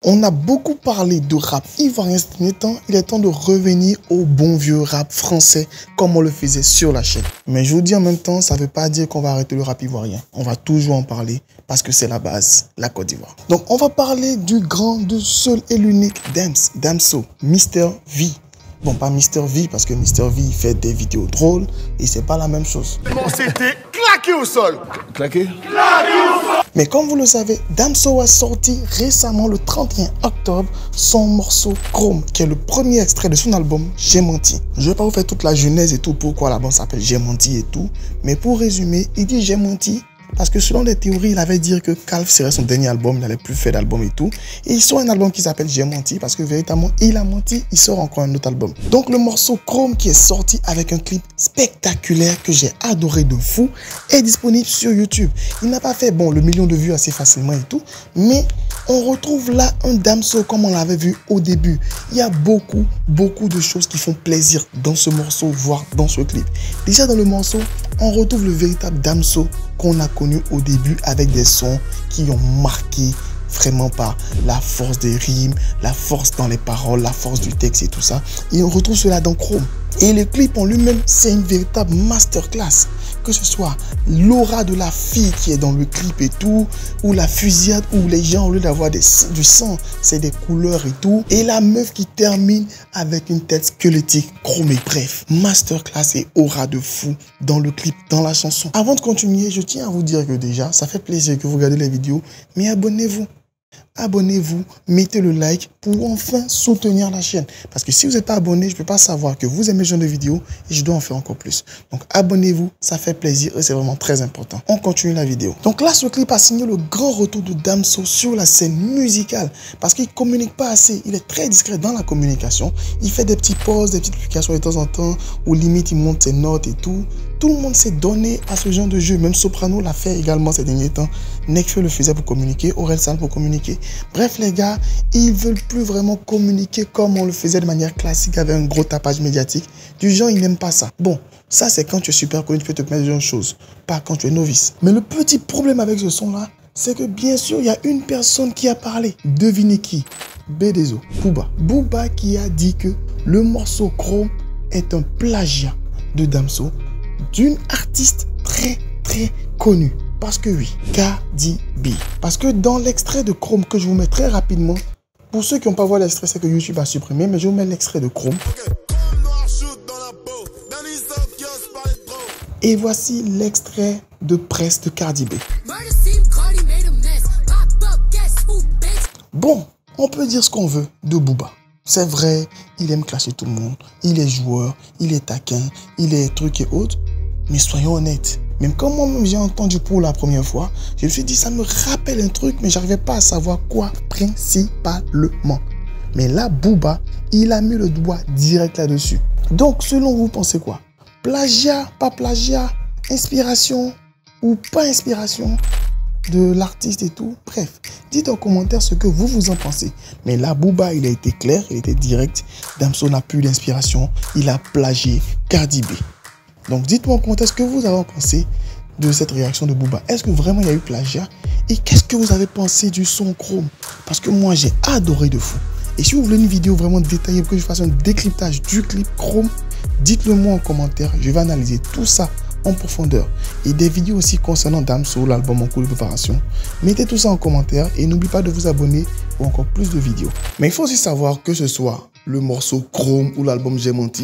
On a beaucoup parlé de rap ivoirien ces derniers temps, il est temps de revenir au bon vieux rap français comme on le faisait sur la chaîne. Mais je vous dis en même temps, ça ne veut pas dire qu'on va arrêter le rap ivoirien. On va toujours en parler parce que c'est la base, la Côte d'Ivoire. Donc on va parler du grand, du seul et l'unique Damso, Mr V. Bon, pas Mr V parce que Mr V il fait des vidéos drôles et c'est pas la même chose. On s'était claqué au sol. Claqué? Claqué au sol. Mais comme vous le savez, Damso a sorti récemment le 31 octobre son morceau Chrome, qui est le premier extrait de son album J'ai menti. Je ne vais pas vous faire toute la genèse et tout, pourquoi l'album s'appelle J'ai menti et tout. Mais pour résumer, il dit J'ai menti parce que selon les théories, il avait dit que Calf serait son dernier album, il n'allait plus faire d'album et tout. Et il sort un album qui s'appelle J'ai menti parce que véritablement, il a menti, il sort encore un autre album. Donc le morceau Chrome qui est sorti avec un clip spectaculaire que j'ai adoré de fou est disponible sur YouTube. Il n'a pas fait bon le million de vues assez facilement et tout, mais on retrouve là un Damso comme on l'avait vu au début. Il y a beaucoup de choses qui font plaisir dans ce morceau, voire dans ce clip. Déjà dans le morceau, on retrouve le véritable Damso qu'on a connu au début avec des sons qui ont marqué vraiment par la force des rimes, la force dans les paroles, la force du texte et tout ça. Et on retrouve cela dans Chrome. Et le clip en lui-même, c'est une véritable masterclass. Que ce soit l'aura de la fille qui est dans le clip et tout, ou la fusillade où les gens, au lieu d'avoir du sang, c'est des couleurs et tout. Et la meuf qui termine avec une tête squelettique chromée. Bref, masterclass et aura de fou dans le clip, dans la chanson. Avant de continuer, je tiens à vous dire que déjà, ça fait plaisir que vous regardez les vidéos, mais abonnez-vous. Abonnez-vous, mettez le like pour enfin soutenir la chaîne. Parce que si vous n'êtes pas abonné, je ne peux pas savoir que vous aimez ce genre de vidéos et je dois en faire encore plus. Donc abonnez-vous, ça fait plaisir et c'est vraiment très important. On continue la vidéo. Donc là, ce clip a signé le grand retour de Damso sur la scène musicale parce qu'il ne communique pas assez. Il est très discret dans la communication. Il fait des petites pauses, des petites publications de temps en temps où limite il monte ses notes et tout. Tout le monde s'est donné à ce genre de jeu. Même Soprano l'a fait également ces derniers temps. Nekfeu le faisait pour communiquer, Orelsan pour communiquer. Bref les gars, ils veulent plus vraiment communiquer comme on le faisait de manière classique avec un gros tapage médiatique. Du genre, ils n'aiment pas ça. Bon, ça c'est quand tu es super connu, tu peux te mettre de choses, pas quand tu es novice. Mais le petit problème avec ce son-là, c'est que bien sûr, il y a une personne qui a parlé. Devinez qui? Bédézo, Booba. Booba qui a dit que le morceau Chrome est un plagiat de Damso d'une artiste très connue. Parce que oui, Cardi B. Parce que dans l'extrait de Chrome que je vous mets très rapidement, pour ceux qui n'ont pas vu l'extrait, c'est que YouTube a supprimé, mais je vous mets l'extrait de Chrome. Et voici l'extrait de presse de Cardi B. Bon, on peut dire ce qu'on veut de Booba. C'est vrai, il aime clasher tout le monde, il est joueur, il est taquin, il est truc et autres. Mais soyons honnêtes, même quand moi-même j'ai entendu pour la première fois, je me suis dit ça me rappelle un truc, mais j'arrivais pas à savoir quoi principalement. Mais là, Booba, il a mis le doigt direct là-dessus. Donc, selon vous, pensez quoi? Plagiat, pas plagiat, inspiration ou pas inspiration de l'artiste et tout? Bref, dites en commentaire ce que vous en pensez. Mais là, Booba, il a été clair, il était direct. Damso n'a plus d'inspiration, il a plagié Cardi B. Donc dites-moi en commentaire ce que vous avez pensé de cette réaction de Booba. Est-ce que vraiment il y a eu plagiat? Et qu'est-ce que vous avez pensé du son Chrome? Parce que moi j'ai adoré de fou. Et si vous voulez une vidéo vraiment détaillée pour que je fasse un décryptage du clip Chrome, dites-le moi en commentaire. Je vais analyser tout ça en profondeur. Et des vidéos aussi concernant Damso, l'album en cours de préparation. Mettez tout ça en commentaire et n'oubliez pas de vous abonner pour encore plus de vidéos. Mais il faut aussi savoir que ce soit le morceau Chrome ou l'album J'ai menti,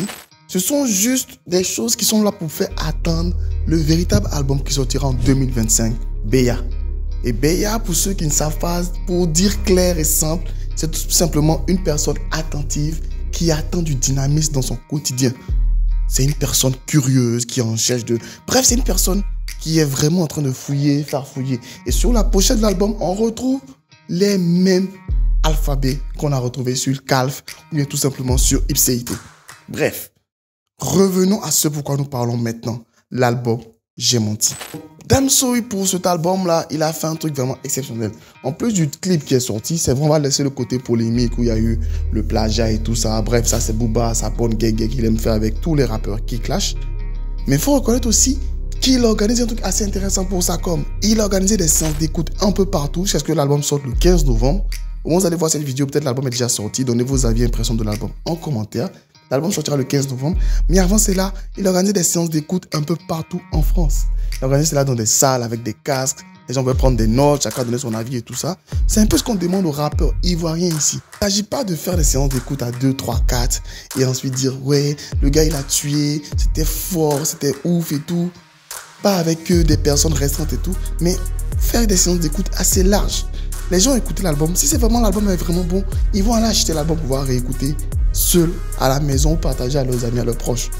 ce sont juste des choses qui sont là pour faire attendre le véritable album qui sortira en 2025, Beya. Et Beya, pour ceux qui ne savent pas, pour dire clair et simple, c'est tout simplement une personne attentive qui attend du dynamisme dans son quotidien. C'est une personne curieuse qui en cherche de... Bref, c'est une personne qui est vraiment en train de fouiller, farfouiller. Et sur la pochette de l'album, on retrouve les mêmes alphabets qu'on a retrouvés sur Calf ou bien tout simplement sur Ipséité. Bref. Revenons à ce pourquoi nous parlons maintenant, l'album J'ai menti. Damso, pour cet album-là, il a fait un truc vraiment exceptionnel. En plus du clip qui est sorti, c'est vraiment laisser le côté polémique où il y a eu le plagiat et tout ça. Bref, ça c'est Booba, sa bonne guégué qu'il aime faire avec tous les rappeurs qui clashent. Mais il faut reconnaître aussi qu'il organise un truc assez intéressant pour sa com. Il a organisé des séances d'écoute un peu partout jusqu'à ce que l'album sorte le 15 novembre. Au moment où vous allez voir cette vidéo, peut-être l'album est déjà sorti. Donnez vos avis et impressions de l'album en commentaire. L'album sortira le 15 novembre. Mais avant cela, il organise des séances d'écoute un peu partout en France. Il organise cela dans des salles avec des casques. Les gens veulent prendre des notes, chacun donner son avis et tout ça. C'est un peu ce qu'on demande aux rappeurs ivoiriens ici. Il ne s'agit pas de faire des séances d'écoute à 2, 3, 4 et ensuite dire « Ouais, le gars il a tué, c'était fort, c'était ouf et tout ». Pas avec des personnes restantes et tout, mais faire des séances d'écoute assez larges. Les gens écoutent l'album. Si c'est vraiment l'album est vraiment bon, ils vont aller acheter l'album pour pouvoir réécouter seul à la maison ou partager à leurs amis, à leurs proches.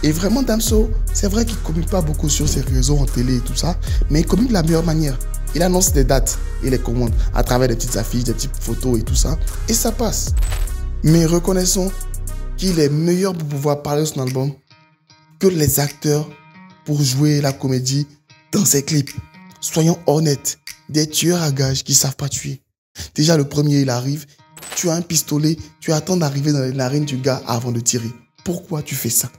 Et vraiment, Damso, c'est vrai qu'il ne communique pas beaucoup sur ses réseaux en télé et tout ça, mais il communique de la meilleure manière. Il annonce des dates et les commande à travers des petites affiches, des petites photos et tout ça, et ça passe. Mais reconnaissons qu'il est meilleur pour pouvoir parler de son album que les acteurs pour jouer la comédie dans ses clips. Soyons honnêtes, des tueurs à gages qui ne savent pas tuer. Déjà, le premier, il arrive, tu as un pistolet, tu attends d'arriver dans les narines du gars avant de tirer. Pourquoi tu fais ça?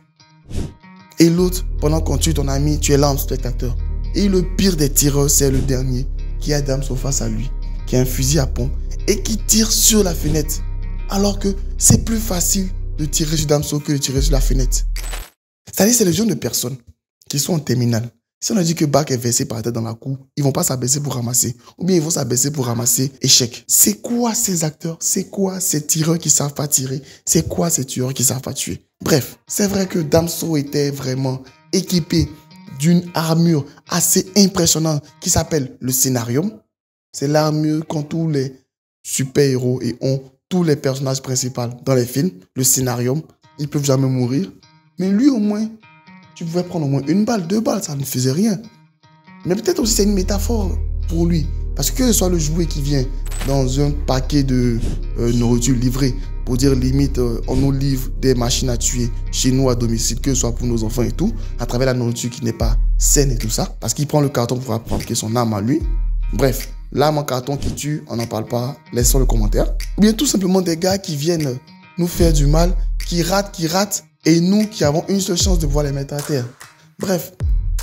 Et l'autre, pendant qu'on tue ton ami, tu es là en spectateur. Et le pire des tireurs, c'est le dernier, qui a Damso face à lui, qui a un fusil à pompe et qui tire sur la fenêtre. Alors que c'est plus facile de tirer sur Damso que de tirer sur la fenêtre. C'est-à-dire, c'est le genre de personnes qui sont en terminale. Si on a dit que Bac est versé par la tête dans la cour, ils ne vont pas s'abaisser pour ramasser. Ou bien ils vont s'abaisser pour ramasser échec. C'est quoi ces acteurs? C'est quoi ces tireurs qui ne savent pas tirer? C'est quoi ces tueurs qui ne savent pas tuer? Bref, c'est vrai que Damso était vraiment équipé d'une armure assez impressionnante qui s'appelle le Scénarium. C'est l'armure qu'ont tous les super-héros et ont tous les personnages principaux dans les films. Le Scénarium, ils ne peuvent jamais mourir. Mais lui au moins, tu pouvais prendre au moins 1 balle, 2 balles, ça ne faisait rien. Mais peut-être aussi c'est une métaphore pour lui. Parce que ce soit le jouet qui vient dans un paquet de nourriture livrée, pour dire limite, on nous livre des machines à tuer chez nous à domicile, que ce soit pour nos enfants et tout, à travers la nourriture qui n'est pas saine et tout ça. Parce qu'il prend le carton pour appliquer son arme à lui. Bref, l'arme en carton qui tue, on n'en parle pas, laissons le commentaire. Ou bien tout simplement des gars qui viennent nous faire du mal, qui ratent, et nous qui avons une seule chance de pouvoir les mettre à terre. Bref,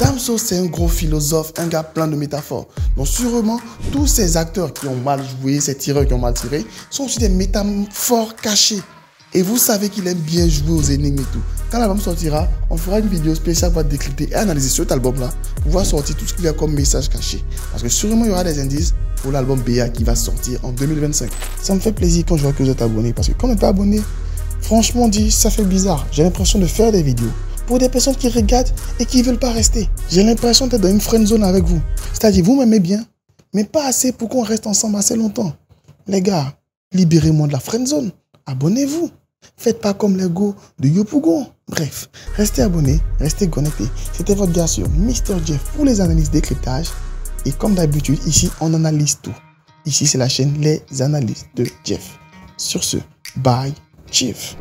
Damso c'est un gros philosophe, un gars plein de métaphores. Donc sûrement, tous ces acteurs qui ont mal joué, ces tireurs qui ont mal tiré, sont aussi des métaphores cachées. Et vous savez qu'il aime bien jouer aux énigmes et tout. Quand l'album sortira, on fera une vidéo spéciale pour décrypter et analyser cet album-là, pour pouvoir sortir tout ce qu'il y a comme message caché. Parce que sûrement, il y aura des indices pour l'album BA qui va sortir en 2025. Ça me fait plaisir quand je vois que vous êtes abonnés, parce que quand on n'est pas abonné, franchement dit, ça fait bizarre. J'ai l'impression de faire des vidéos pour des personnes qui regardent et qui ne veulent pas rester. J'ai l'impression d'être dans une friend zone avec vous. C'est-à-dire, vous m'aimez bien, mais pas assez pour qu'on reste ensemble assez longtemps. Les gars, libérez-moi de la friend zone. Abonnez-vous. Faites pas comme les go de Yopougon. Bref, restez abonnés, restez connectés. C'était votre gars sur Mr. Jeff pour les analyses décryptage. Et comme d'habitude, ici, on analyse tout. Ici, c'est la chaîne Les Analyses de Jeff. Sur ce, bye, Jeff.